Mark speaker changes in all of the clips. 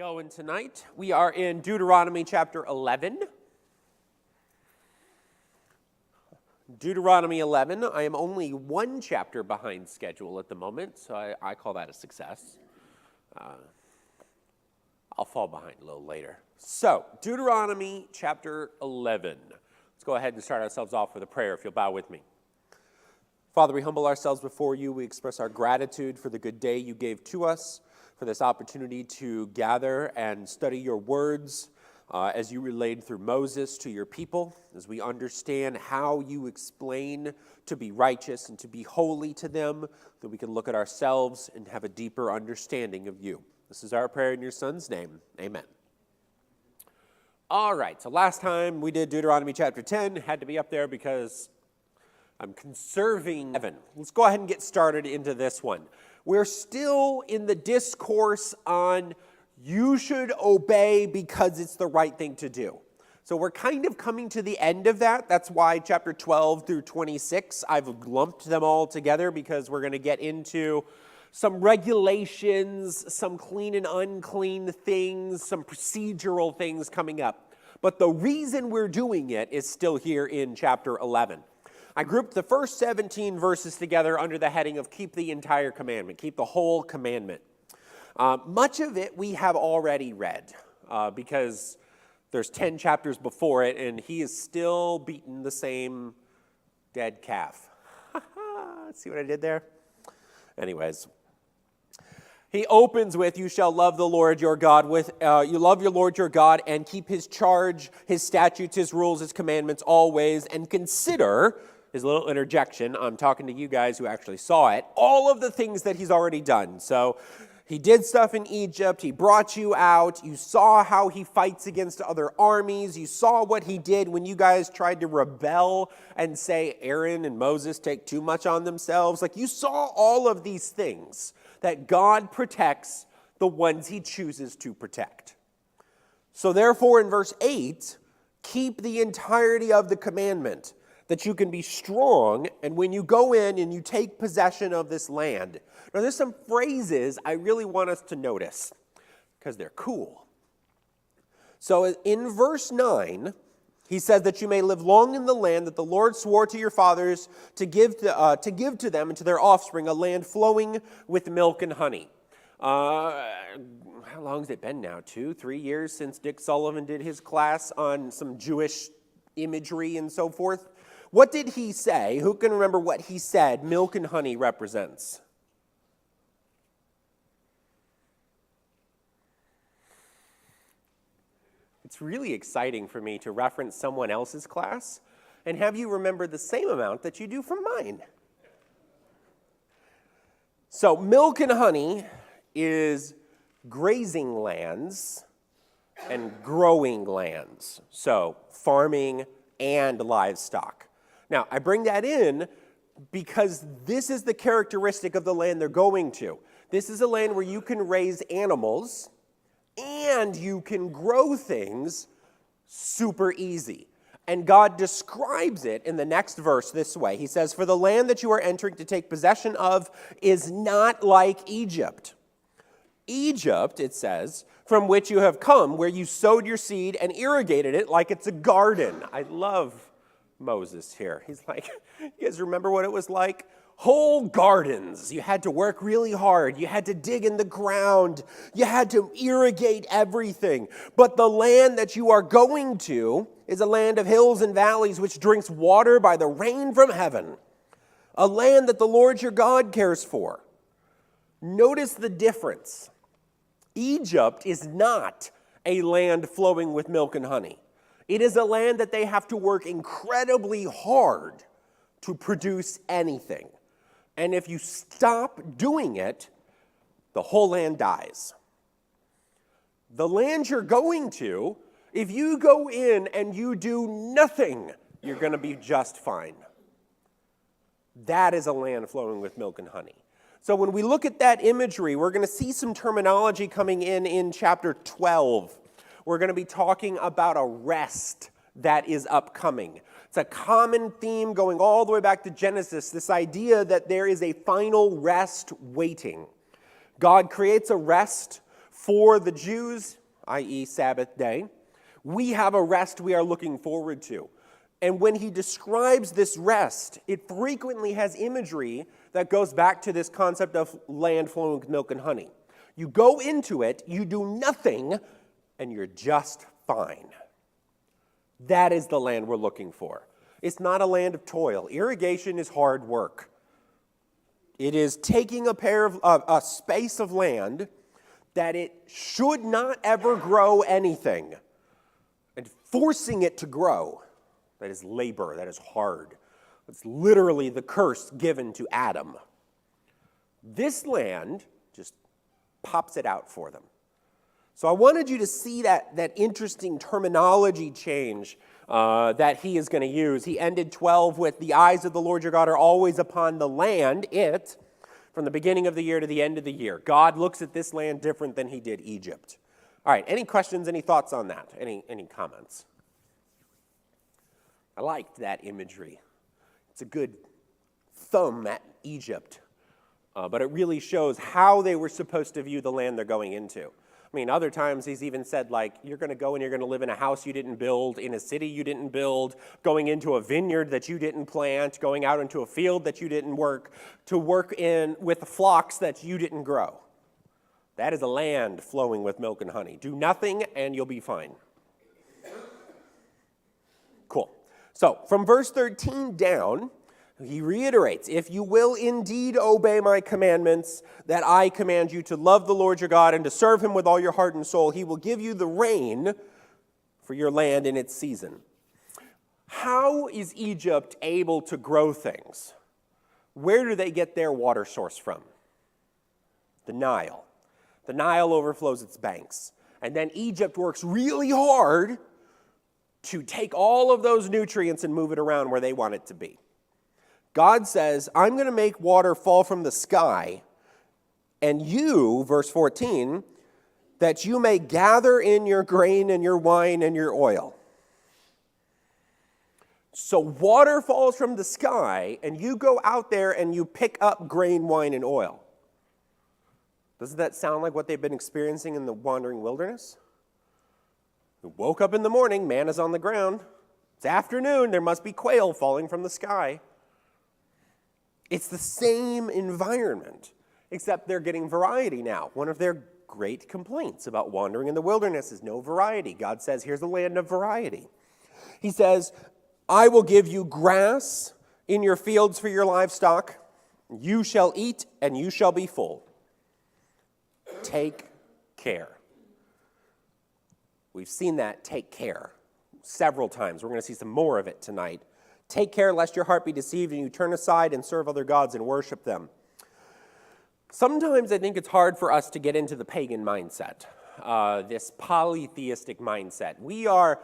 Speaker 1: Going tonight. We are in Deuteronomy chapter 11. Deuteronomy 11. I am only one chapter behind schedule at the moment, so I call that a success. I'll fall behind a little later. So, Deuteronomy chapter 11. Let's go ahead and start ourselves off with a prayer, if you'll bow with me. Father, we humble ourselves before you. We express our gratitude for the good day you gave to us, for this opportunity to gather and study your words as you relayed through Moses to your people, as we understand how you explain to be righteous and to be holy to them, that we can look at ourselves and have a deeper understanding of you. This is our prayer in your Son's name. Amen. All right, so last time we did Deuteronomy chapter 10. Had to be up there because I'm conserving heaven. Let's go ahead and get started into this one. We're still in the discourse on you should obey because it's the right thing to do. So we're kind of coming to the end of that. That's why chapter 12 through 26, I've lumped them all together because we're going to get into some regulations, some clean and unclean things, some procedural things coming up. But the reason we're doing it is still here in chapter 11. I grouped the first 17 verses together under the heading of keep the entire commandment, keep the whole commandment. Much of it we have already read because there's 10 chapters before it, and he is still beating the same dead calf. See what I did there? Anyways, he opens with, you shall love the Lord your God you love your Lord your God and keep his charge, his statutes, his rules, his commandments always, and consider, his little interjection, I'm talking to you guys who actually saw it, all of the things that he's already done. So he did stuff in Egypt, he brought you out, you saw how he fights against other armies, you saw what he did when you guys tried to rebel and say Aaron and Moses take too much on themselves. Like, you saw all of these things that God protects the ones he chooses to protect. So therefore in verse 8, keep the entirety of the commandment, that you can be strong, and when you go in and you take possession of this land. Now there's some phrases I really want us to notice, because they're cool. So in verse 9, he says that you may live long in the land that the Lord swore to your fathers to give to them and to their offspring, a land flowing with milk and honey. How long has it been now? 2-3 years since Dick Sullivan did his class on some Jewish imagery and so forth? What did he say? Who can remember what he said milk and honey represents? It's really exciting for me to reference someone else's class and have you remember the same amount that you do from mine. So milk and honey is grazing lands and growing lands. So farming and livestock. Now, I bring that in because this is the characteristic of the land they're going to. This is a land where you can raise animals and you can grow things super easy. And God describes it in the next verse this way. He says, for the land that you are entering to take possession of is not like Egypt. Egypt, it says, from which you have come, where you sowed your seed and irrigated it like it's a garden. I love Moses here. He's like, you guys remember what it was like? Whole gardens. You had to work really hard. You had to dig in the ground. You had to irrigate everything. But the land that you are going to is a land of hills and valleys which drinks water by the rain from heaven. A land that the Lord your God cares for. Notice the difference. Egypt is not a land flowing with milk and honey. It is a land that they have to work incredibly hard to produce anything. And if you stop doing it, the whole land dies. The land you're going to, if you go in and you do nothing, you're going to be just fine. That is a land flowing with milk and honey. So when we look at that imagery, we're going to see some terminology coming in chapter 12. We're going to be talking about a rest that is upcoming. It's a common theme going all the way back to Genesis, this idea that there is a final rest waiting. God creates a rest For the Jews, i.e. Sabbath day, we have a rest we are looking forward to. And when he describes this rest, it frequently has imagery that goes back to this concept of land flowing with milk and honey. You go into it, you do nothing, and you're just fine. That is the land we're looking for. It's not a land of toil. Irrigation is hard work. It is taking a space of land that it should not ever grow anything and forcing it to grow. That is labor. That is hard. It's literally the curse given to Adam. This land just pops it out for them. So I wanted you to see that interesting terminology change that he is going to use. He ended 12 with, the eyes of the Lord your God are always upon the land, from the beginning of the year to the end of the year. God looks at this land different than he did Egypt. All right, any questions, any thoughts on that? Any comments? I liked that imagery. It's a good thumb at Egypt, but it really shows how they were supposed to view the land they're going into. I mean, other times he's even said, like, you're going to go and you're going to live in a house you didn't build, in a city you didn't build, going into a vineyard that you didn't plant, going out into a field that you didn't work, to work in with flocks that you didn't grow. That is a land flowing with milk and honey. Do nothing and you'll be fine. Cool. So, from verse 13 down, he reiterates, if you will indeed obey my commandments, that I command you to love the Lord your God and to serve him with all your heart and soul, he will give you the rain for your land in its season. How is Egypt able to grow things? Where do they get their water source from? The Nile. The Nile overflows its banks. And then Egypt works really hard to take all of those nutrients and move it around where they want it to be. God says, I'm going to make water fall from the sky, and you, verse 14, that you may gather in your grain and your wine and your oil. So water falls from the sky, and you go out there and you pick up grain, wine, and oil. Doesn't that sound like what they've been experiencing in the wandering wilderness? We woke up in the morning, manna's on the ground. It's afternoon, there must be quail falling from the sky. It's the same environment, except they're getting variety now. One of their great complaints about wandering in the wilderness is no variety. God says, here's a land of variety. He says, I will give you grass in your fields for your livestock. You shall eat and you shall be full. Take care. We've seen that take care several times. We're going to see some more of it tonight. Take care lest your heart be deceived and you turn aside and serve other gods and worship them. Sometimes I think it's hard for us to get into the pagan mindset, this polytheistic mindset. We are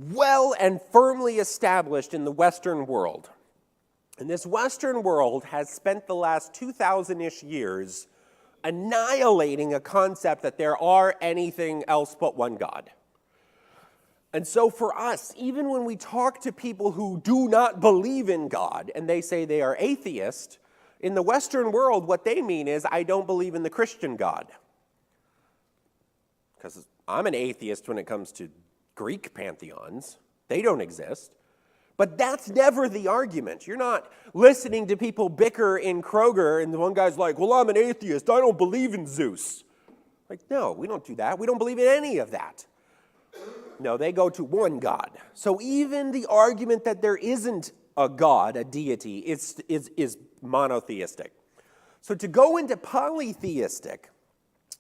Speaker 1: well and firmly established in the Western world. And this Western world has spent the last 2,000-ish years annihilating a concept that there are anything else but one God. And so for us, even when we talk to people who do not believe in God and they say they are atheist, in the Western world, what they mean is, I don't believe in the Christian God. Because I'm an atheist when it comes to Greek pantheons. They don't exist. But that's never the argument. You're not listening to people bicker in Kroger and the one guy's like, well, I'm an atheist. I don't believe in Zeus. Like, no, we don't do that. We don't believe in any of that. No, they go to one God. So even the argument that there isn't a God, a deity, is monotheistic. So to go into polytheistic,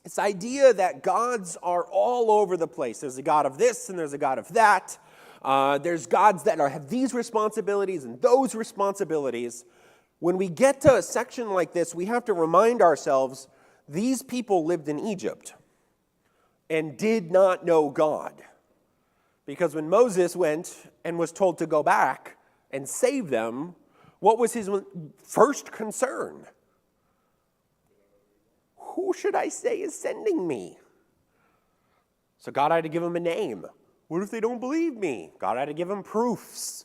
Speaker 1: this idea that gods are all over the place. There's a God of this and there's a God of that. There's gods that have these responsibilities and those responsibilities. When we get to a section like this, we have to remind ourselves these people lived in Egypt and did not know God. Because when Moses went and was told to go back and save them, what was his first concern? Who should I say is sending me? So God had to give him a name. What if they don't believe me? God had to give him proofs.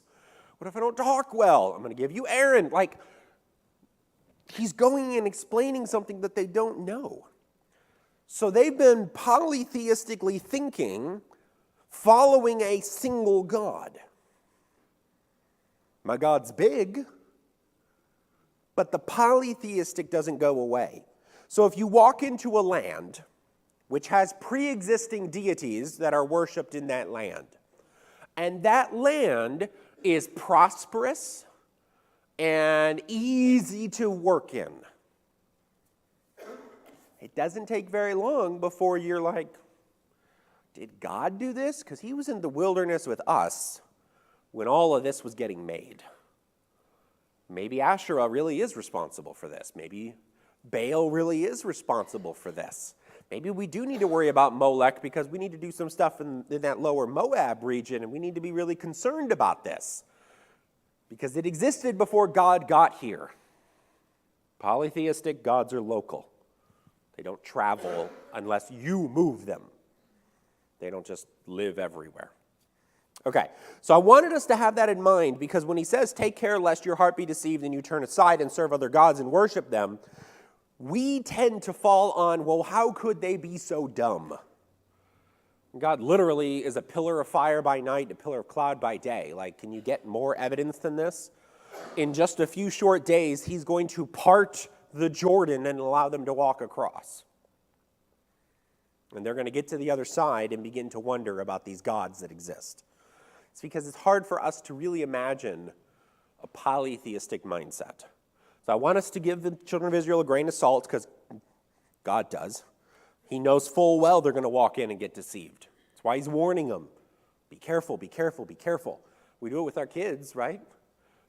Speaker 1: What if I don't talk well? I'm going to give you Aaron. Like, he's going and explaining something that they don't know. So they've been polytheistically thinking, following a single God. My God's big, but the polytheistic doesn't go away. So if you walk into a land which has pre-existing deities that are worshipped in that land, and that land is prosperous and easy to work in, it doesn't take very long before you're like, did God do this? Because he was in the wilderness with us when all of this was getting made. Maybe Asherah really is responsible for this. Maybe Baal really is responsible for this. Maybe we do need to worry about Molech because we need to do some stuff in that lower Moab region, and we need to be really concerned about this because it existed before God got here. Polytheistic gods are local. They don't travel unless you move them. They don't just live everywhere. Okay, so I wanted us to have that in mind because when he says, take care lest your heart be deceived and you turn aside and serve other gods and worship them, we tend to fall on, well, how could they be so dumb? God literally is a pillar of fire by night, a pillar of cloud by day. Like, can you get more evidence than this? In just a few short days, he's going to part the Jordan and allow them to walk across. And they're going to get to the other side and begin to wonder about these gods that exist. It's because it's hard for us to really imagine a polytheistic mindset. So I want us to give the children of Israel a grain of salt because God does. He knows full well they're going to walk in and get deceived. That's why he's warning them. Be careful, be careful, be careful. We do it with our kids, right?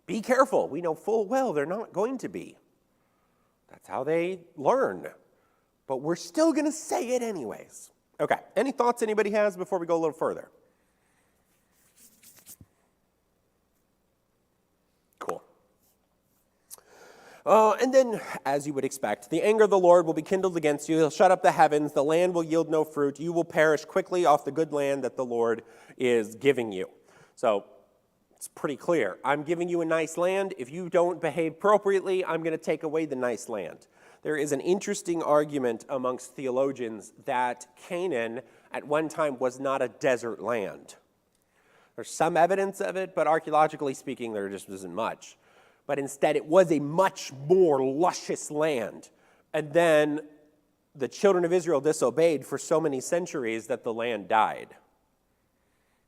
Speaker 1: Be careful. We know full well they're not going to be. That's how they learn. But we're still going to say it anyways. Okay, any thoughts anybody has before we go a little further? Cool. And then, as you would expect, the anger of the Lord will be kindled against you. He'll shut up the heavens. The land will yield no fruit. You will perish quickly off the good land that the Lord is giving you. So, it's pretty clear. I'm giving you a nice land. If you don't behave appropriately, I'm going to take away the nice land. There is an interesting argument amongst theologians that Canaan at one time was not a desert land. There's some evidence of it, but archaeologically speaking, there just isn't much. But instead, it was a much more luscious land. And then the children of Israel disobeyed for so many centuries that the land died.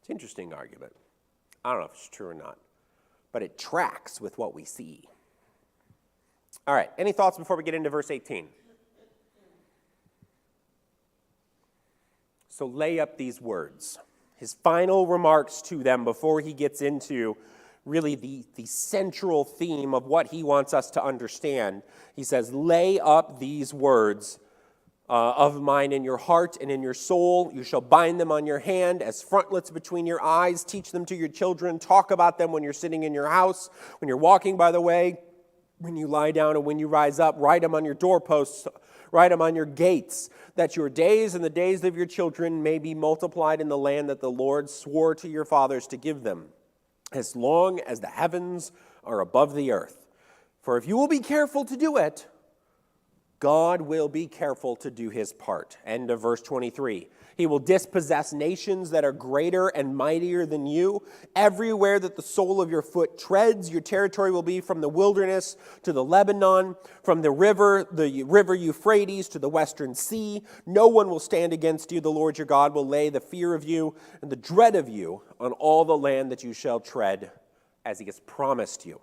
Speaker 1: It's an interesting argument. I don't know if it's true or not, but it tracks with what we see. All right, any thoughts before we get into verse 18? So lay up these words. His final remarks to them before he gets into really the central theme of what he wants us to understand. He says, lay up these words of mine in your heart and in your soul. You shall bind them on your hand as frontlets between your eyes. Teach them to your children. Talk about them when you're sitting in your house, when you're walking by the way, when you lie down and when you rise up. Write them on your doorposts. Write them on your gates, that your days and the days of your children may be multiplied in the land that the Lord swore to your fathers to give them, as long as the heavens are above the earth. For if you will be careful to do it, God will be careful to do his part. End of verse 23. He will dispossess nations that are greater and mightier than you. Everywhere that the sole of your foot treads, your territory will be from the wilderness to the Lebanon, from the river Euphrates to the western sea. No one will stand against you. The Lord your God will lay the fear of you and the dread of you on all the land that you shall tread, as he has promised you.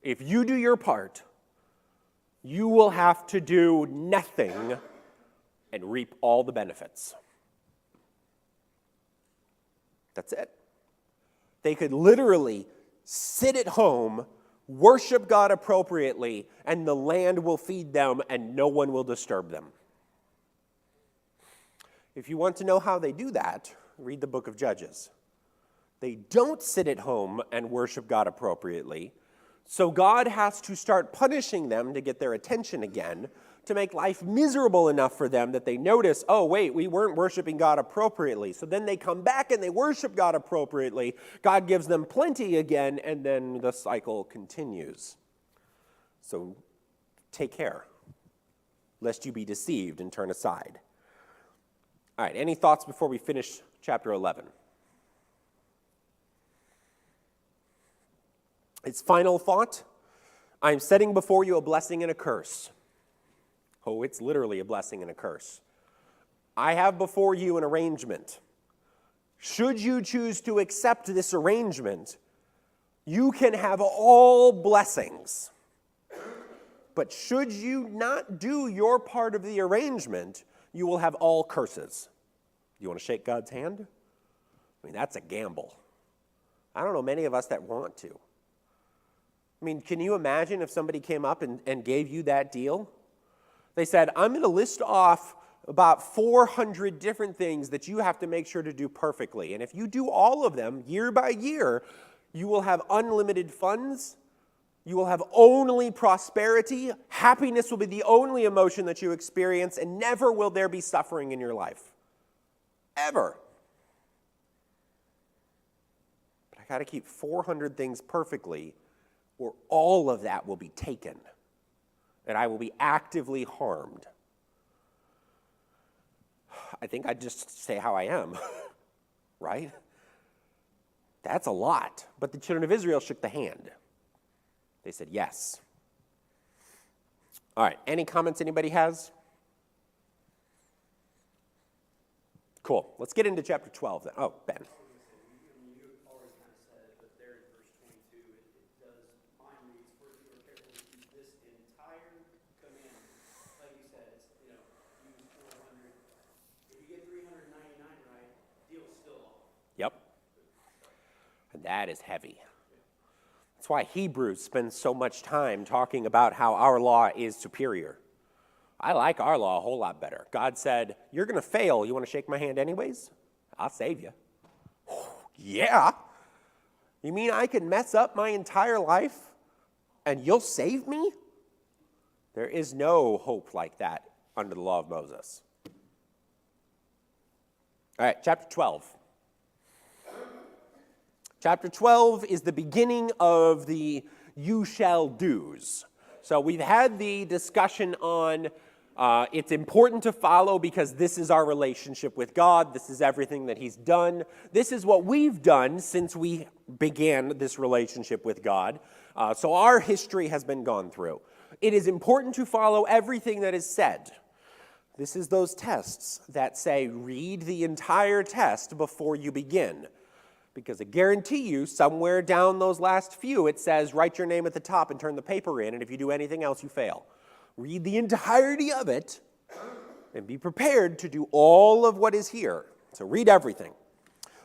Speaker 1: If you do your part, you will have to do nothing and reap all the benefits. That's it. They could literally sit at home, worship God appropriately, and the land will feed them and no one will disturb them. If you want to know how they do that, read the book of Judges. They don't sit at home and worship God appropriately. So God has to start punishing them to get their attention again, to make life miserable enough for them that they notice, oh, wait, we weren't worshiping God appropriately. So then they come back and they worship God appropriately. God gives them plenty again, and then the cycle continues. So take care. lest you be deceived and turn aside. All right, any thoughts before we finish chapter 11? Its final thought, I am setting before you a blessing and a curse. Oh, it's literally a blessing and a curse. I have before you an arrangement. Should you choose to accept this arrangement, you can have all blessings. But should you not do your part of the arrangement, you will have all curses. You want to shake God's hand? I mean, that's a gamble. I don't know many of us that want to. I mean, can you imagine if somebody came up and gave you that deal? They said, I'm going to list off about 400 different things that you have to make sure to do perfectly. And if you do all of them year by year, you will have unlimited funds. You will have only prosperity. Happiness will be the only emotion that you experience, and never will there be suffering in your life. Ever. But I got to keep 400 things perfectly, or all of that will be taken, and I will be actively harmed. I think I'd just say how I am, right? That's a lot. But the children of Israel shook the hand. They said yes. All right, any comments anybody has? Cool. Let's get into chapter 12 then. Oh, Ben.
Speaker 2: You already kind of said it, but there in verse 22, it does, mine reads, for if you are careful to keep this entire commandment. Like you said, it's, use 400. If you get 399 right, deal's still off.
Speaker 1: Yep. And that is heavy. That's why Hebrews spends so much time talking about how our law is superior. I like our law a whole lot better. God said, you're going to fail. You want to shake my hand anyways? I'll save you. Yeah. You mean I can mess up my entire life and you'll save me? There is no hope like that under the law of Moses. All right, chapter 12. Chapter 12 is the beginning of the you shall do's. So we've had the discussion on it's important to follow because this is our relationship with God. This is everything that he's done. This is what we've done since we began this relationship with God. So our history has been gone through. It is important to follow everything that is said. This is those tests that say read the entire test before you begin. Because I guarantee you, somewhere down those last few, it says, write your name at the top and turn the paper in, and if you do anything else, you fail. Read the entirety of it, and be prepared to do all of what is here. So read everything.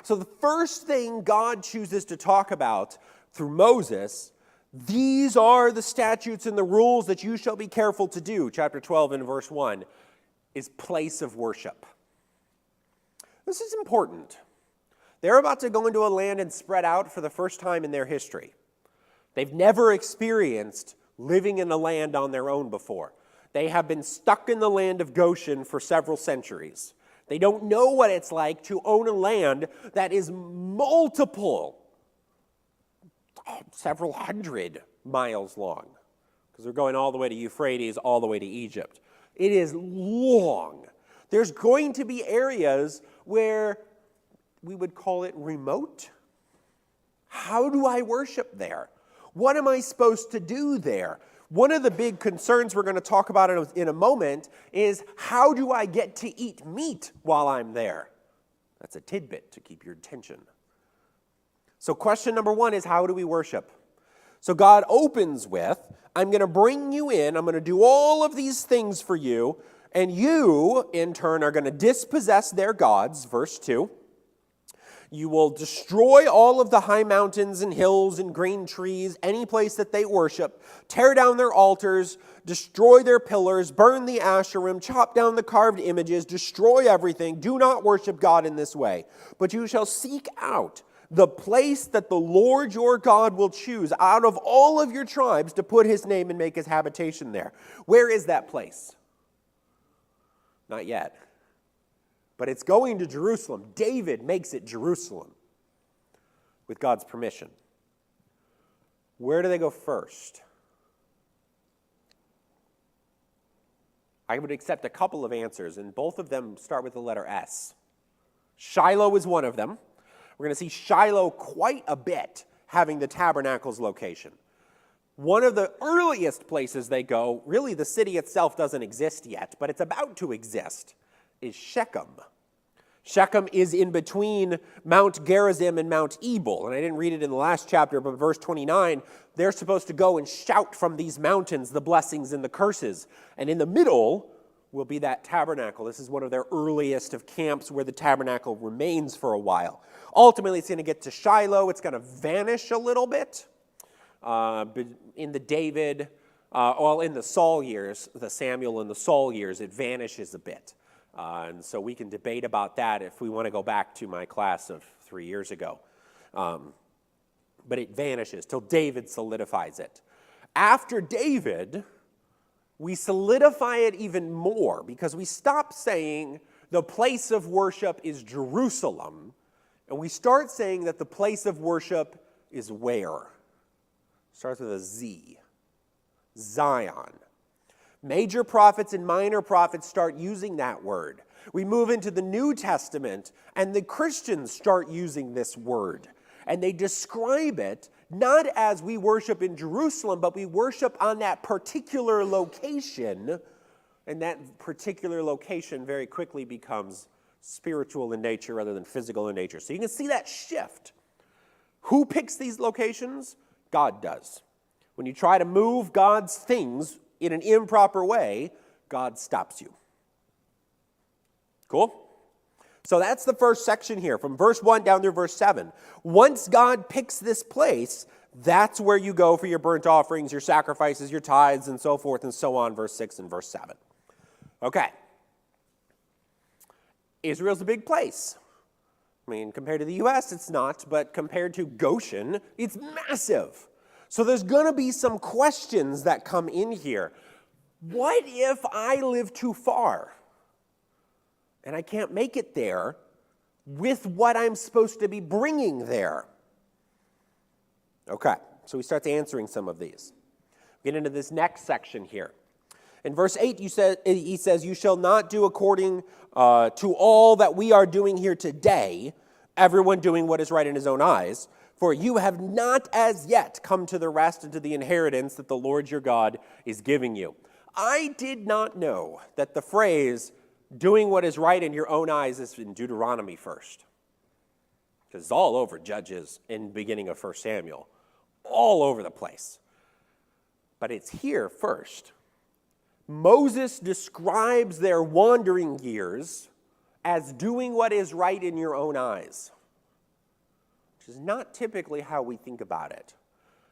Speaker 1: So the first thing God chooses to talk about through Moses, these are the statutes and the rules that you shall be careful to do, chapter 12 and verse 1, is place of worship. This is important. They're about to go into a land and spread out for the first time in their history. They've never experienced living in a land on their own before. They have been stuck in the land of Goshen for several centuries. They don't know what it's like to own a land that is several hundred miles long, because they're going all the way to Euphrates, all the way to Egypt. It is long. There's going to be areas where we would call it remote. How do I worship there? What am I supposed to do there? One of the big concerns we're going to talk about in a moment is how do I get to eat meat while I'm there? That's a tidbit to keep your attention. So question number 1 is how do we worship? So God opens with, I'm going to bring you in, I'm going to do all of these things for you, and you, in turn, are going to dispossess their gods, verse 2. You will destroy all of the high mountains and hills and green trees, any place that they worship, tear down their altars, destroy their pillars, burn the Asherim, chop down the carved images, destroy everything. Do not worship God in this way. But you shall seek out the place that the Lord your God will choose out of all of your tribes to put his name and make his habitation there. Where is that place? Not yet. But it's going to Jerusalem. David makes it Jerusalem with God's permission. Where do they go first? I would accept a couple of answers, and both of them start with the letter S. Shiloh is one of them. We're going to see Shiloh quite a bit having the tabernacle's location. One of the earliest places they go, really the city itself doesn't exist yet, but it's about to exist, is Shechem. Shechem is in between Mount Gerizim and Mount Ebal. And I didn't read it in the last chapter, but verse 29, they're supposed to go and shout from these mountains the blessings and the curses. And in the middle will be that tabernacle. This is one of their earliest of camps where the tabernacle remains for a while. Ultimately, it's going to get to Shiloh. It's going to vanish a little bit. In the David, in the Saul years, the Samuel and the Saul years, it vanishes a bit. And so we can debate about that if we want to go back to my class of 3 years ago. But it vanishes till David solidifies it. After David, we solidify it even more because we stop saying the place of worship is Jerusalem, and we start saying that the place of worship is where? Starts with a Z. Zion. Major prophets and minor prophets start using that word. We move into the New Testament, and the Christians start using this word. And they describe it not as we worship in Jerusalem, but we worship on that particular location. And that particular location very quickly becomes spiritual in nature rather than physical in nature. So you can see that shift. Who picks these locations? God does. When you try to move God's things in an improper way, God stops you. Cool? So that's the first section here, from verse 1 down through verse 7. Once God picks this place, that's where you go for your burnt offerings, your sacrifices, your tithes, and so forth and so on, verse 6 and verse 7. Okay. Israel's a big place. I mean, compared to the U.S., it's not, but compared to Goshen, it's massive. So there's going to be some questions that come in here. What if I live too far and I can't make it there with what I'm supposed to be bringing there? Okay, so we start answering some of these. Get into this next section here. In verse 8, he says, "You shall not do according to all that we are doing here today, everyone doing what is right in his own eyes. For you have not as yet come to the rest and to the inheritance that the Lord your God is giving you." I did not know that the phrase, doing what is right in your own eyes, is in Deuteronomy first. Because it's all over Judges in the beginning of 1 Samuel. All over the place. But it's here first. Moses describes their wandering years as doing what is right in your own eyes, which is not typically how we think about it.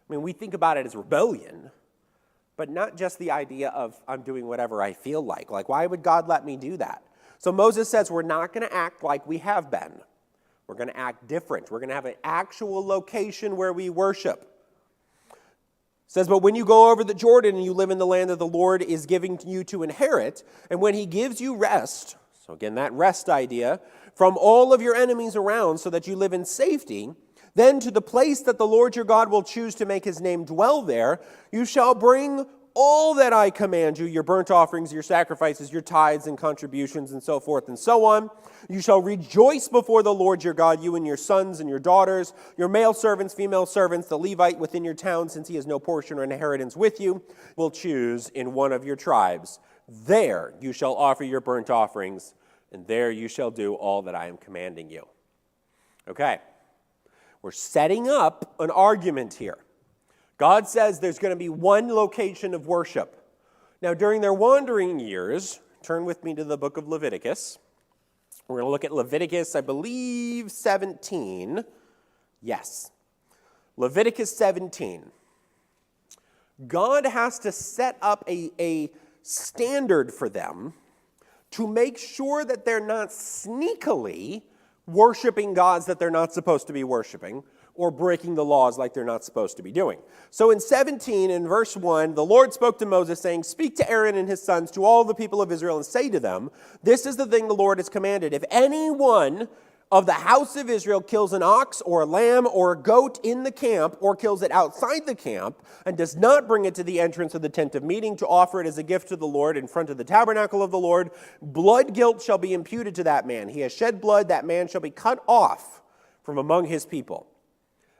Speaker 1: I mean, we think about it as rebellion, but not just the idea of I'm doing whatever I feel like. Like, why would God let me do that? So Moses says we're not going to act like we have been. We're going to act different. We're going to have an actual location where we worship. It says, "But when you go over the Jordan and you live in the land that the Lord is giving you to inherit, and when he gives you rest," so again, that rest idea, "from all of your enemies around so that you live in safety, then to the place that the Lord your God will choose to make his name dwell there, you shall bring all that I command you, your burnt offerings, your sacrifices, your tithes and contributions, and so forth and so on. You shall rejoice before the Lord your God, you and your sons and your daughters, your male servants, female servants, the Levite within your town, since he has no portion or inheritance with you, will choose in one of your tribes. There you shall offer your burnt offerings, and there you shall do all that I am commanding you." Okay, we're setting up an argument here. God says there's going to be one location of worship. Now, during their wandering years, turn with me to the book of Leviticus. We're going to look at Leviticus, I believe, 17. Yes. Leviticus 17. God has to set up a standard for them to make sure that they're not sneakily worshiping gods that they're not supposed to be worshiping, or breaking the laws like they're not supposed to be doing. So in 17, in verse 1, the Lord spoke to Moses, saying, "Speak to Aaron and his sons, to all the people of Israel, and say to them, this is the thing the Lord has commanded. If anyone of the house of Israel kills an ox or a lamb or a goat in the camp, or kills it outside the camp, and does not bring it to the entrance of the tent of meeting to offer it as a gift to the Lord in front of the tabernacle of the Lord, blood guilt shall be imputed to that man. He has shed blood, that man shall be cut off from among his people.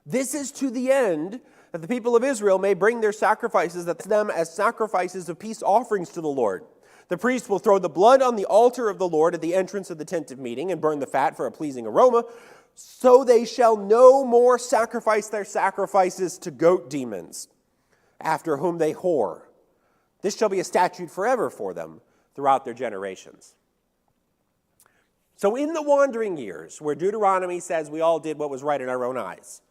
Speaker 1: This is to the end that the people of Israel may bring their sacrifices, that them as sacrifices of peace offerings to the Lord. The priest will throw the blood on the altar of the Lord at the entrance of the tent of meeting and burn the fat for a pleasing aroma. So they shall no more sacrifice their sacrifices to goat demons, after whom they whore. This shall be a statute forever for them throughout their generations. So in the wandering years, where Deuteronomy says we all did what was right in our own eyes,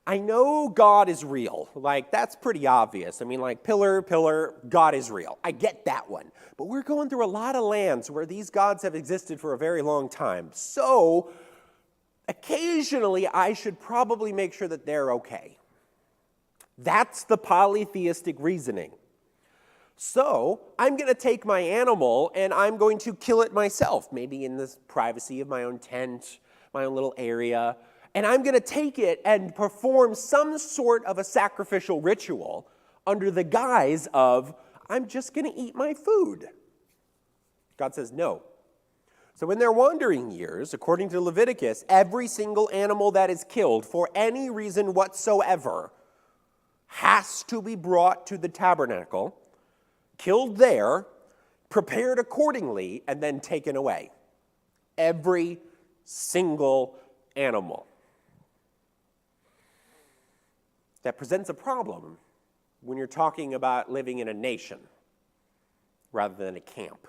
Speaker 1: I know God is real. Like, that's pretty obvious. I mean, like, pillar, God is real. I get that one. But we're going through a lot of lands where these gods have existed for a very long time. So, occasionally, I should probably make sure that they're okay. That's the polytheistic reasoning. So, I'm going to take my animal and I'm going to kill it myself, maybe in the privacy of my own tent, my own little area. And I'm going to take it and perform some sort of a sacrificial ritual under the guise of, I'm just going to eat my food. God says no. So in their wandering years, according to Leviticus, every single animal that is killed for any reason whatsoever has to be brought to the tabernacle, killed there, prepared accordingly, and then taken away. Every single animal. That presents a problem when you're talking about living in a nation rather than a camp.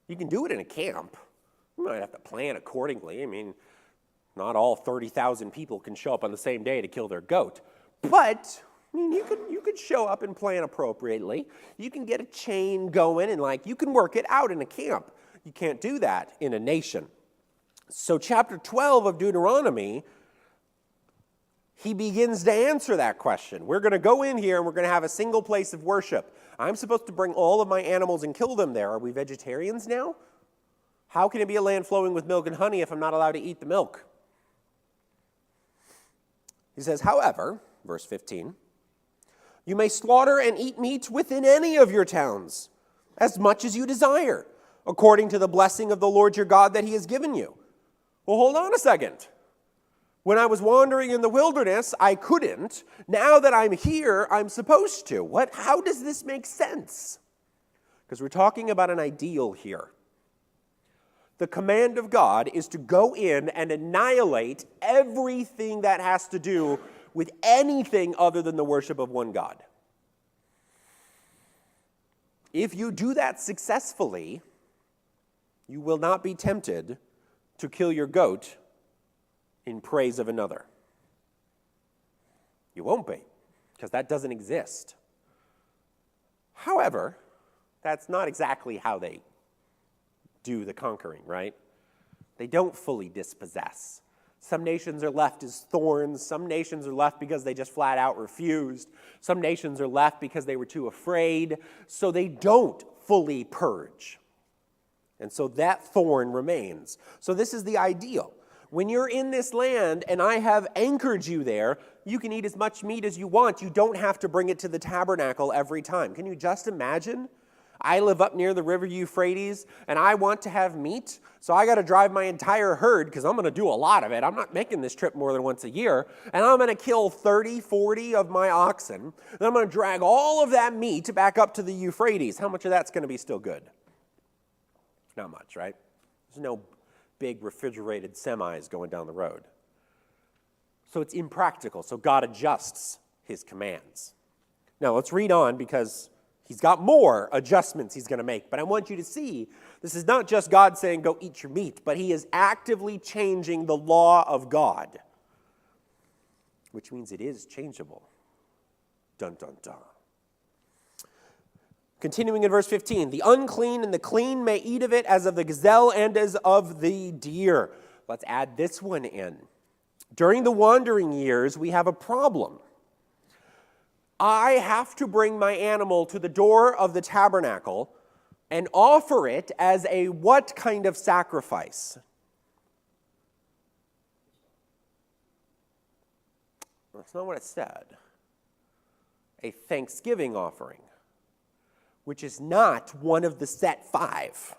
Speaker 1: You can do it in a camp. You might have to plan accordingly. I mean, not all 30,000 people can show up on the same day to kill their goat. But, I mean, you could show up and plan appropriately. You can get a chain going and, you can work it out in a camp. You can't do that in a nation. So chapter 12 of Deuteronomy, he begins to answer that question. We're going to go in here and we're going to have a single place of worship. I'm supposed to bring all of my animals and kill them there. Are we vegetarians now? How can it be a land flowing with milk and honey if I'm not allowed to eat the milk? He says, however, verse 15, you may slaughter and eat meat within any of your towns, as much as you desire, according to the blessing of the Lord your God that he has given you. Well, hold on a second. When I was wandering in the wilderness, I couldn't. Now that I'm here, I'm supposed to. How does this make sense? Because we're talking about an ideal here. The command of God is to go in and annihilate everything that has to do with anything other than the worship of one God. If you do that successfully, you will not be tempted to kill your goat in praise of another. You won't be, because that doesn't exist. However, that's not exactly how they do the conquering, right? They don't fully dispossess. Some nations are left as thorns. Some nations are left because they just flat out refused. Some nations are left because they were too afraid. So they don't fully purge. And so that thorn remains. So this is the ideal. When you're in this land and I have anchored you there, you can eat as much meat as you want. You don't have to bring it to the tabernacle every time. Can you just imagine? I live up near the river Euphrates and I want to have meat, so I got to drive my entire herd because I'm going to do a lot of it. I'm not making this trip more than once a year, and I'm going to kill 30, 40 of my oxen. Then I'm going to drag all of that meat back up to the Euphrates. How much of that's going to be still good? Not much, right? There's no big refrigerated semis going down the road. So it's impractical. So God adjusts his commands. Now let's read on because he's got more adjustments he's going to make. But I want you to see this is not just God saying go eat your meat, but he is actively changing the law of God, which means it is changeable. Dun, dun, dun. Continuing in verse 15, the unclean and the clean may eat of it as of the gazelle and as of the deer. Let's add this one in. During the wandering years, we have a problem. I have to bring my animal to the door of the tabernacle and offer it as a what kind of sacrifice? That's not what it said. A thanksgiving offering, which is not one of the set 5.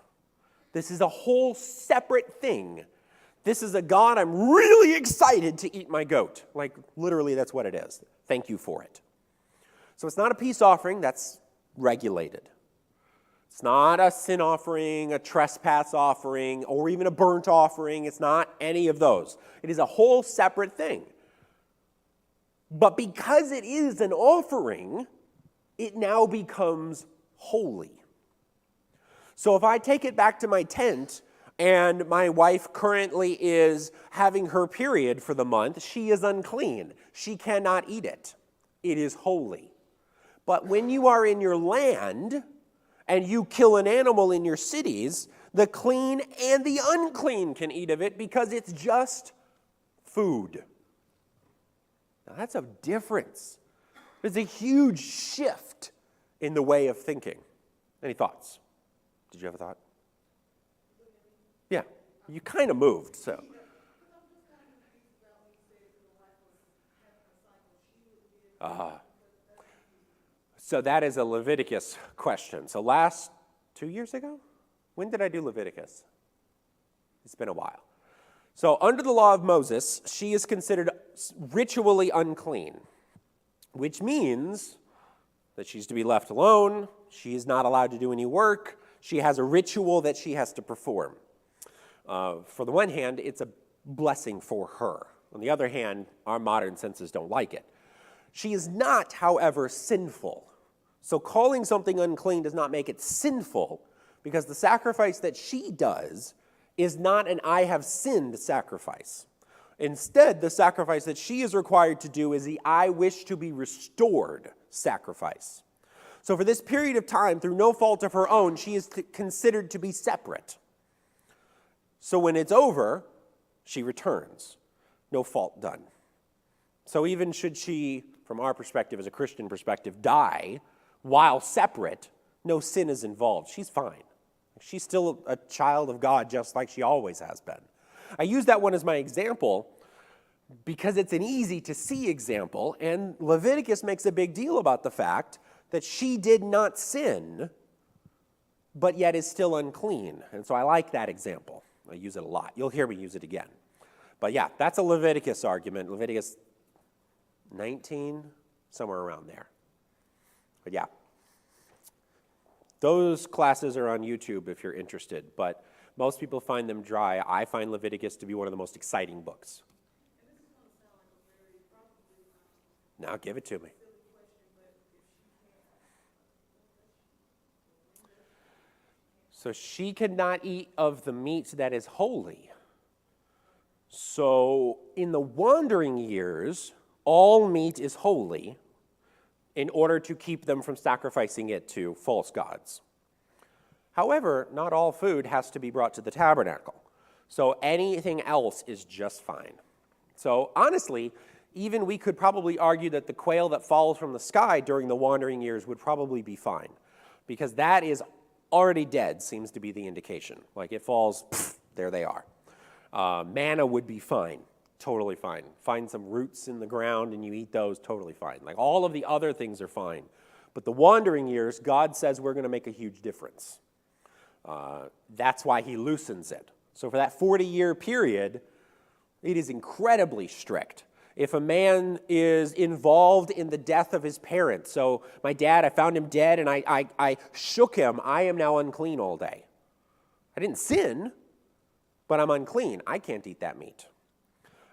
Speaker 1: This is a whole separate thing. This is a God, I'm really excited to eat my goat. Like, literally, that's what it is. Thank you for it. So it's not a peace offering, that's regulated. It's not a sin offering, a trespass offering, or even a burnt offering. It's not any of those. It is a whole separate thing. But because it is an offering, it now becomes holy. So if I take it back to my tent, and my wife currently is having her period for the month, she is unclean. She cannot eat it. It is holy. But when you are in your land, and you kill an animal in your cities, the clean and the unclean can eat of it because it's just food. Now that's a difference. There's a huge shift in the way of thinking. Any thoughts? Did you have a thought? Yeah, you kind of moved, so. So that is a Leviticus question. So last 2 years ago? When did I do Leviticus? It's been a while. So under the law of Moses, she is considered ritually unclean, which means that she's to be left alone. She is not allowed to do any work. She has a ritual that she has to perform. For the one hand, it's a blessing for her. On the other hand, our modern senses don't like it. She is not, however, sinful. So calling something unclean does not make it sinful, because the sacrifice that she does is not an I have sinned sacrifice. Instead, the sacrifice that she is required to do is the I wish to be restored sacrifice. So for this period of time, through no fault of her own, she is considered to be separate. So when it's over, she returns. No fault done. So even should she, from our perspective, as a Christian perspective, die while separate, no sin is involved. She's fine. She's still a child of God just like she always has been. I use that one as my example because it's an easy to see example, and Leviticus makes a big deal about the fact that she did not sin, but yet is still unclean. And so I like that example. I use it a lot. You'll hear me use it again. But yeah, that's a Leviticus argument. Leviticus 19, somewhere around there. But yeah, those classes are on YouTube if you're interested, but most people find them dry. I find Leviticus to be one of the most exciting books. Now give it to me. So she cannot eat of the meat that is holy. So in the wandering years, all meat is holy in order to keep them from sacrificing it to false gods. However, not all food has to be brought to the tabernacle. So anything else is just fine. So honestly, even we could probably argue that the quail that falls from the sky during the wandering years would probably be fine, because that is already dead, seems to be the indication. Like it falls, there they are. Manna would be fine, totally fine. Find some roots in the ground and you eat those, totally fine. Like all of the other things are fine. But the wandering years, God says we're going to make a huge difference. That's why he loosens it. So for that 40-year period, it is incredibly strict. If a man is involved in the death of his parents, so my dad, I found him dead and I shook him, I am now unclean all day. I didn't sin, but I'm unclean. I can't eat that meat.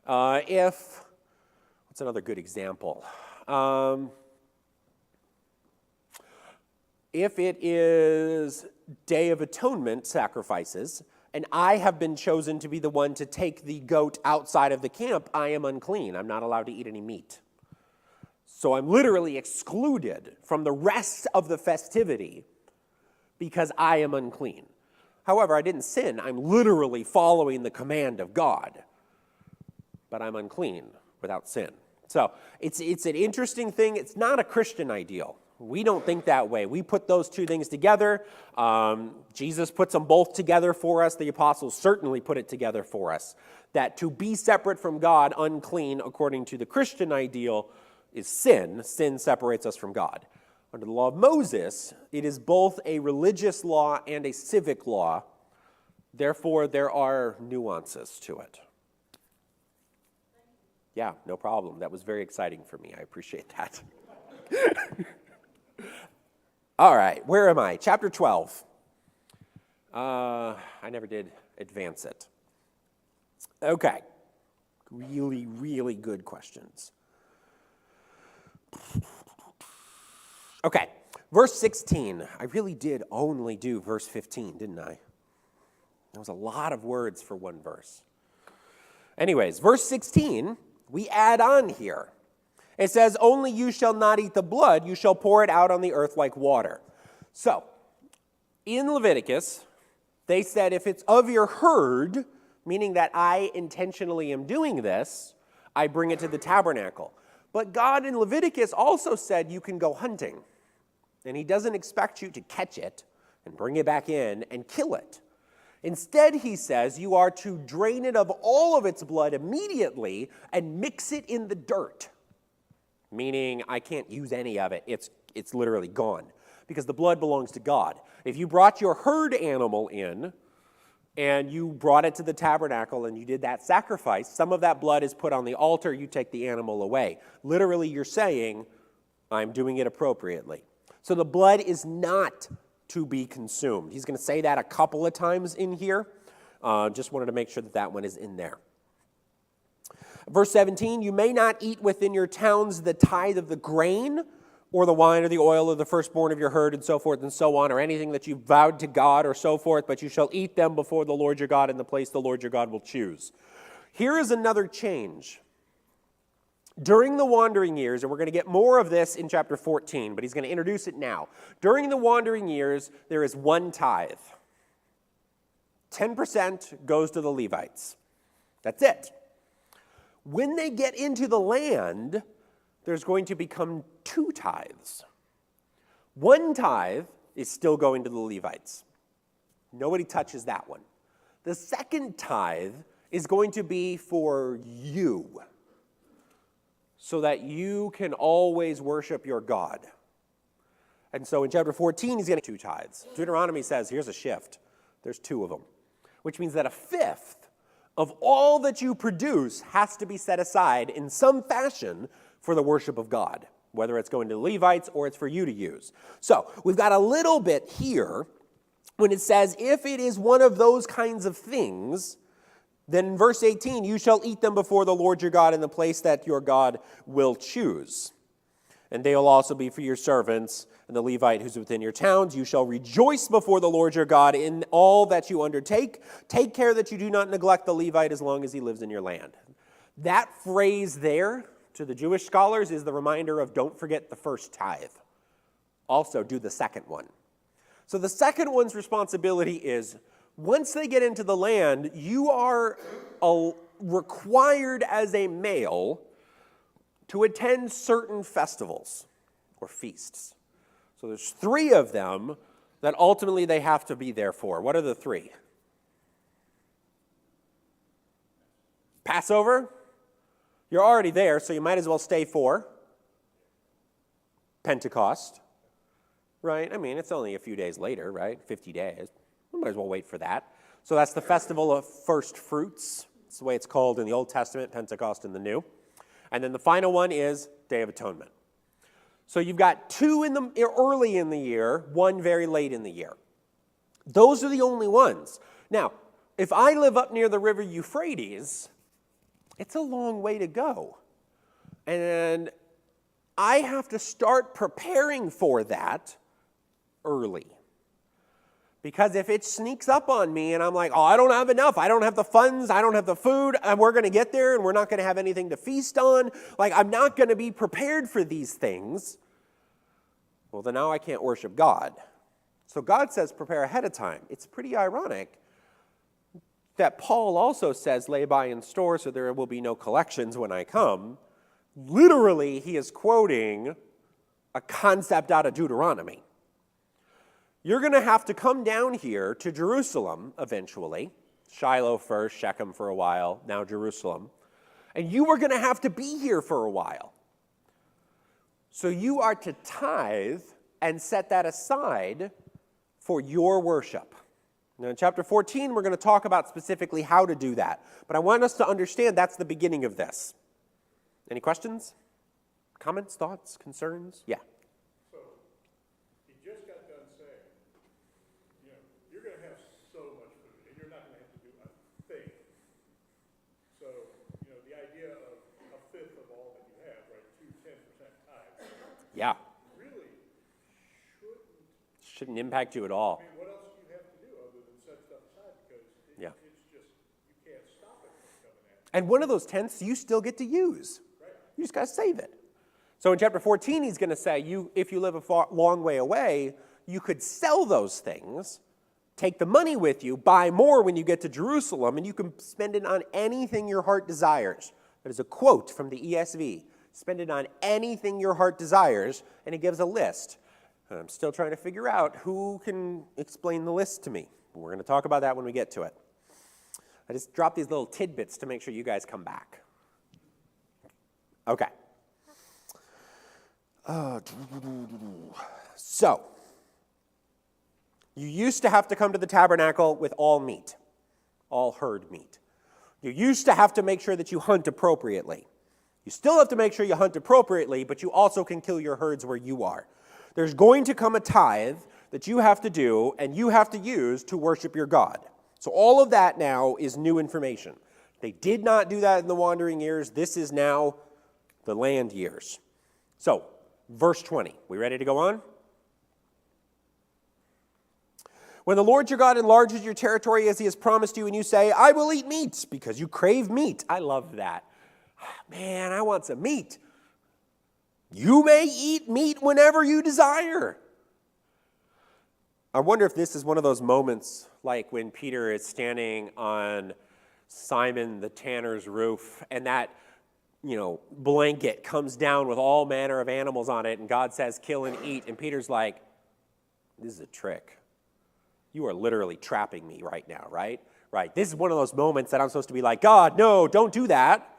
Speaker 1: What's another good example? If it is Day of Atonement sacrifices, and I have been chosen to be the one to take the goat outside of the camp, I am unclean. I'm not allowed to eat any meat. So I'm literally excluded from the rest of the festivity because I am unclean. However, I didn't sin. I'm literally following the command of God, but I'm unclean without sin. So it's an interesting thing. It's not a Christian ideal. We don't think that way. We put those two things together. Jesus puts them both together for us. The apostles certainly put it together for us. That to be separate from God, unclean, according to the Christian ideal, is sin. Sin separates us from God. Under the law of Moses, it is both a religious law and a civic law. Therefore, there are nuances to it. Yeah, no problem. That was very exciting for me. I appreciate that. All right, where am I? Chapter 12. I never did advance it. Okay. Really, really good questions. Okay, verse 16. I really did only do verse 15, didn't I? That was a lot of words for one verse. Anyways, verse 16, we add on here. It says, only you shall not eat the blood, you shall pour it out on the earth like water. So, in Leviticus, they said if it's of your herd, meaning that I intentionally am doing this, I bring it to the tabernacle. But God in Leviticus also said you can go hunting. And he doesn't expect you to catch it and bring it back in and kill it. Instead, he says you are to drain it of all of its blood immediately and mix it in the dirt. Meaning I can't use any of it. It's literally gone. Because the blood belongs to God. If you brought your herd animal in and you brought it to the tabernacle and you did that sacrifice, some of that blood is put on the altar, you take the animal away. Literally, you're saying, I'm doing it appropriately. So the blood is not to be consumed. He's going to say that a couple of times in here. Just wanted to make sure that that one is in there. Verse 17, you may not eat within your towns the tithe of the grain or the wine or the oil or the firstborn of your herd and so forth and so on, or anything that you vowed to God or so forth, but you shall eat them before the Lord your God in the place the Lord your God will choose. Here is another change. During the wandering years, and we're going to get more of this in chapter 14, but he's going to introduce it now. During the wandering years, there is one tithe. 10% goes to the Levites. That's it. When they get into the land, there's going to become 2 tithes. 1 tithe is still going to the Levites. Nobody touches that one. The 2nd tithe is going to be for you, so that you can always worship your God. And so in chapter 14, he's getting 2 tithes. Deuteronomy says, here's a shift. There's 2 of them, which means that 1/5 of all that you produce has to be set aside in some fashion for the worship of God, whether it's going to the Levites or it's for you to use. So we've got a little bit here when it says, if it is one of those kinds of things, then in verse 18, you shall eat them before the Lord your God in the place that your God will choose. And they will also be for your servants and the Levite who's within your towns. You shall rejoice before the Lord your God in all that you undertake. Take care that you do not neglect the Levite as long as he lives in your land. That phrase there, to the Jewish scholars, is the reminder of don't forget the first tithe. Also, do the second one. So the second one's responsibility is, once they get into the land, you are required as a male to attend certain festivals or feasts. So there's 3 of them that ultimately they have to be there for. What are the 3? Passover? You're already there, so you might as well stay for Pentecost, right? I mean, it's only a few days later, right? 50 days. We might as well wait for that. So that's the festival of first fruits. That's the way it's called in the Old Testament, Pentecost in the New. And then the final one is Day of Atonement. So you've got 2 early in the year, 1 very late in the year. Those are the only ones. Now, if I live up near the river Euphrates, it's a long way to go. And I have to start preparing for that early. Because if it sneaks up on me and I'm like, oh, I don't have enough, I don't have the funds, I don't have the food, and we're going to get there and we're not going to have anything to feast on, like I'm not going to be prepared for these things, well, then now I can't worship God. So God says prepare ahead of time. It's pretty ironic that Paul also says lay by in store so there will be no collections when I come. Literally, he is quoting a concept out of Deuteronomy. You're going to have to come down here to Jerusalem eventually. Shiloh first, Shechem for a while, now Jerusalem. And you are going to have to be here for a while. So you are to tithe and set that aside for your worship. Now in chapter 14, we're going to talk about specifically how to do that. But I want us to understand that's the beginning of this. Any questions? Comments, thoughts, concerns? Yeah.
Speaker 3: So, he just got done saying, you're going to have so much food, and you're not going to have to do a thing. So, the idea of a fifth of all that you have, right, 10% tithes,
Speaker 1: Yeah.
Speaker 3: really
Speaker 1: Shouldn't impact you at all.
Speaker 3: what else do you have to do other than set stuff aside? Because
Speaker 1: Yeah.
Speaker 3: it's just, you can't stop it from coming at you.
Speaker 1: And one of those tenths you still get to use.
Speaker 3: Right.
Speaker 1: You just got to save it. So in chapter 14, he's going to say, if you live a long way away, you could sell those things, take the money with you, buy more when you get to Jerusalem, and you can spend it on anything your heart desires. That is a quote from the ESV. Spend it on anything your heart desires, and it gives a list. And I'm still trying to figure out who can explain the list to me. We're going to talk about that when we get to it. I just dropped these little tidbits to make sure you guys come back. Okay. So, you used to have to come to the tabernacle with all meat, all herd meat. You used to have to make sure that you hunt appropriately. You still have to make sure you hunt appropriately, but you also can kill your herds where you are. There's going to come a tithe that you have to do and you have to use to worship your God. So all of that now is new information. They did not do that in the wandering years. This is now the land years. So, verse 20. We ready to go on? When the Lord your God enlarges your territory as he has promised you, and you say, I will eat meat, because you crave meat. I love that. Man, I want some meat. You may eat meat whenever you desire. I wonder if this is one of those moments like when Peter is standing on Simon the tanner's roof, and that blanket comes down with all manner of animals on it, and God says, kill and eat. And Peter's like, this is a trick. You are literally trapping me right now, right? Right. This is one of those moments that I'm supposed to be like, God, no, don't do that.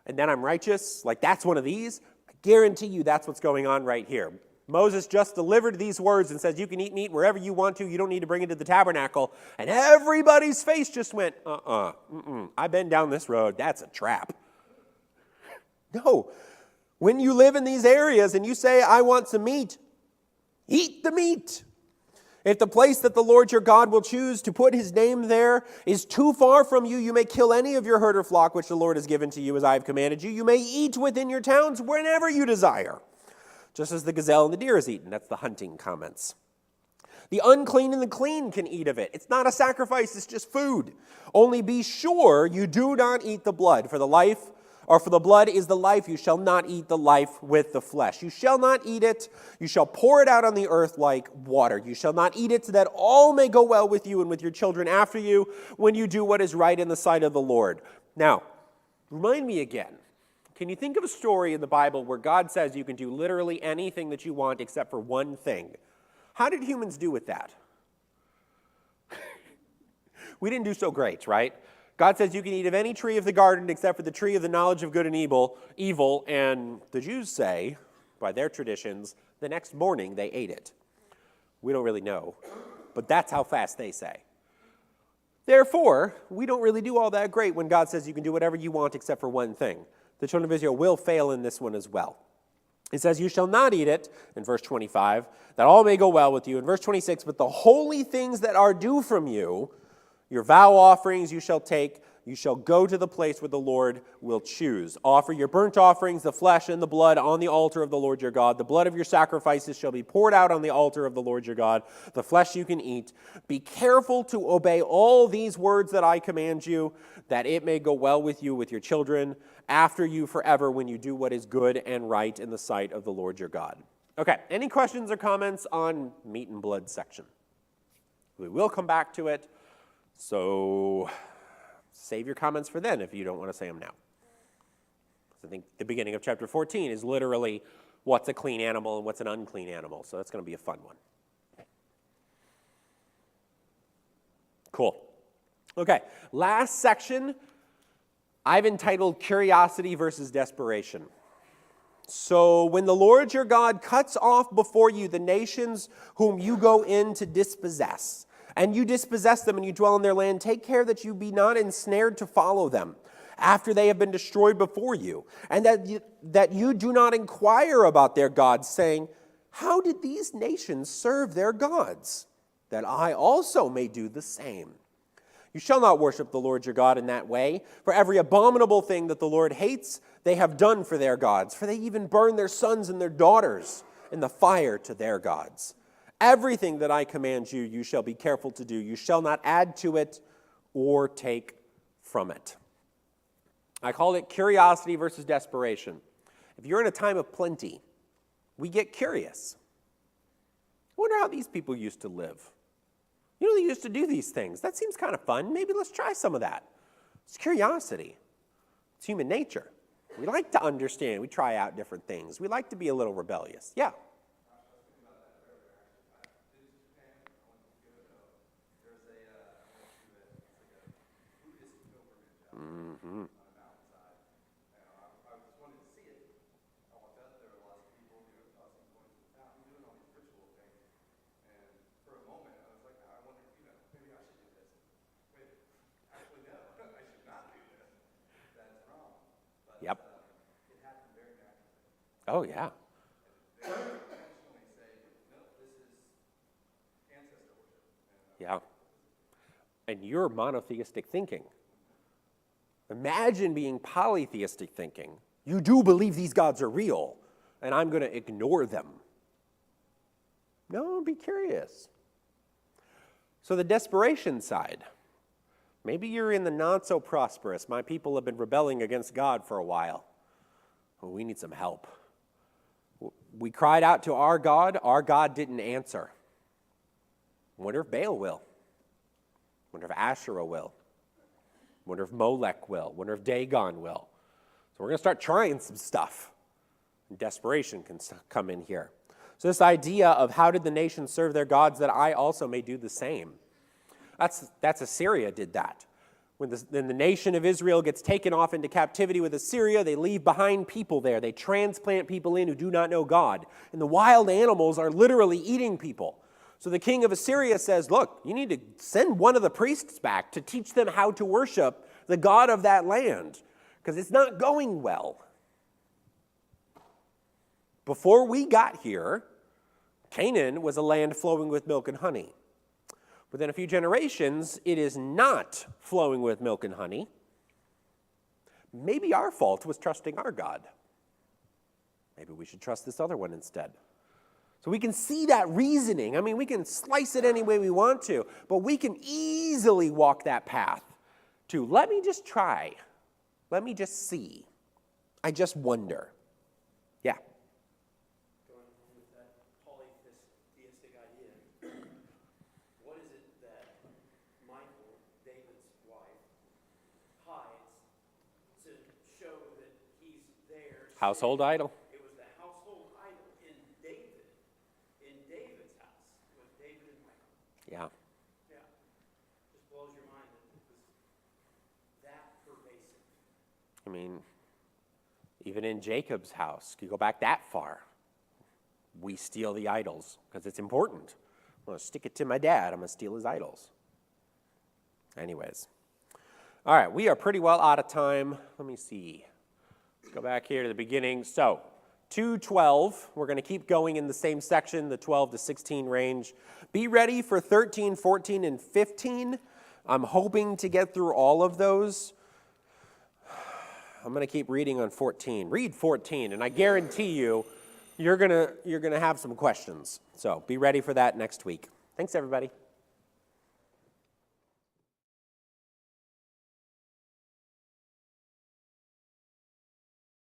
Speaker 1: And then I'm righteous. Like, that's one of these. I guarantee you that's what's going on right here. Moses just delivered these words and says, you can eat meat wherever you want to. You don't need to bring it to the tabernacle. And everybody's face just went, I've been down this road. That's a trap. No. When you live in these areas and you say, I want some meat, eat the meat. If the place that the Lord your God will choose to put his name there is too far from you, you may kill any of your herd or flock which the Lord has given to you as I have commanded you. You may eat within your towns whenever you desire, just as the gazelle and the deer is eaten. That's the hunting comments. The unclean and the clean can eat of it. It's not a sacrifice, it's just food. Only be sure you do not eat the blood, for the blood is the life. You shall not eat the life with the flesh. You shall not eat it. You shall pour it out on the earth like water. You shall not eat it, so that all may go well with you and with your children after you when you do what is right in the sight of the Lord. Now, remind me again. Can you think of a story in the Bible where God says you can do literally anything that you want except for one thing? How did humans do with that? We didn't do so great, right? God says you can eat of any tree of the garden except for the tree of the knowledge of good and evil, and the Jews say, by their traditions, the next morning they ate it. We don't really know, but that's how fast they say. Therefore, we don't really do all that great when God says you can do whatever you want except for one thing. The children of Israel will fail in this one as well. He says, you shall not eat it, in verse 25, that all may go well with you. In verse 26, but the holy things that are due from you, your vow offerings you shall take, you shall go to the place where the Lord will choose. Offer your burnt offerings, the flesh and the blood on the altar of the Lord your God. The blood of your sacrifices shall be poured out on the altar of the Lord your God. The flesh you can eat. Be careful to obey all these words that I command you, that it may go well with you, with your children, after you forever, when you do what is good and right in the sight of the Lord your God. Okay, any questions or comments on meat and blood section? We will come back to it. So save your comments for then if you don't want to say them now. I think the beginning of chapter 14 is literally what's a clean animal and what's an unclean animal. So that's going to be a fun one. Cool. Okay, last section I've entitled Curiosity versus Desperation. So when the Lord your God cuts off before you the nations whom you go in to dispossess, and you dispossess them and you dwell in their land, take care that you be not ensnared to follow them after they have been destroyed before you, and that you do not inquire about their gods, saying, how did these nations serve their gods? That I also may do the same. You shall not worship the Lord your God in that way, for every abominable thing that the Lord hates, they have done for their gods, for they even burn their sons and their daughters in the fire to their gods. Everything that I command you, you shall be careful to do. You shall not add to it or take from it. I called it curiosity versus desperation. If you're in a time of plenty, we get curious. I wonder how these people used to live. You know, they used to do these things. That seems kind of fun. Maybe let's try some of that. It's curiosity. It's human nature. We like to understand. We try out different things. We like to be a little rebellious. Yeah. Mm-hmm. Yep. Oh, yeah. Yeah. And you're monotheistic thinking. Imagine being polytheistic thinking. You do believe these gods are real, and I'm going to ignore them. No, be curious. So the desperation side. Maybe you're in the not-so-prosperous. My people have been rebelling against God for a while. Well, we need some help. We cried out to our God didn't answer. Wonder if Baal will. Wonder if Asherah will. Wonder if Molech will. Wonder if Dagon will. So we're going to start trying some stuff. And desperation can come in here. So this idea of how did the nations serve their gods that I also may do the same. That's Assyria did that. When the nation of Israel gets taken off into captivity with Assyria, they leave behind people there. They transplant people in who do not know God. And the wild animals are literally eating people. So the king of Assyria says, look, you need to send one of the priests back to teach them how to worship the God of that land, because it's not going well. Before we got here, Canaan was a land flowing with milk and honey. Within a few generations, it is not flowing with milk and honey. Maybe our fault was trusting our God. Maybe we should trust this other one instead. So we can see that reasoning. I mean, we can slice it any way we want to, but we can easily walk that path to let me just try. Let me just see. I just wonder. Yeah.
Speaker 2: Going with that polytheistic idea, what is it that Michael, David's wife, hides to show that he's there?
Speaker 1: Household idol.
Speaker 2: It was the household idol in David's house, with David and Michael.
Speaker 1: Yeah.
Speaker 2: Yeah. Just blows your mind that it was that pervasive.
Speaker 1: I mean, even in Jacob's house, you go back that far, we steal the idols because it's important. I'm going to stick it to my dad. I'm going to steal his idols. Anyways. All right, we are pretty well out of time. Let me see. Let's go back here to the beginning. So, 2:12. We're going to keep going in the same section, the 12 to 16 range. Be ready for 13, 14, and 15. I'm hoping to get through all of those. I'm going to keep reading on 14. Read 14, and I guarantee you, you're going to have some questions. So be ready for that next week. Thanks, everybody.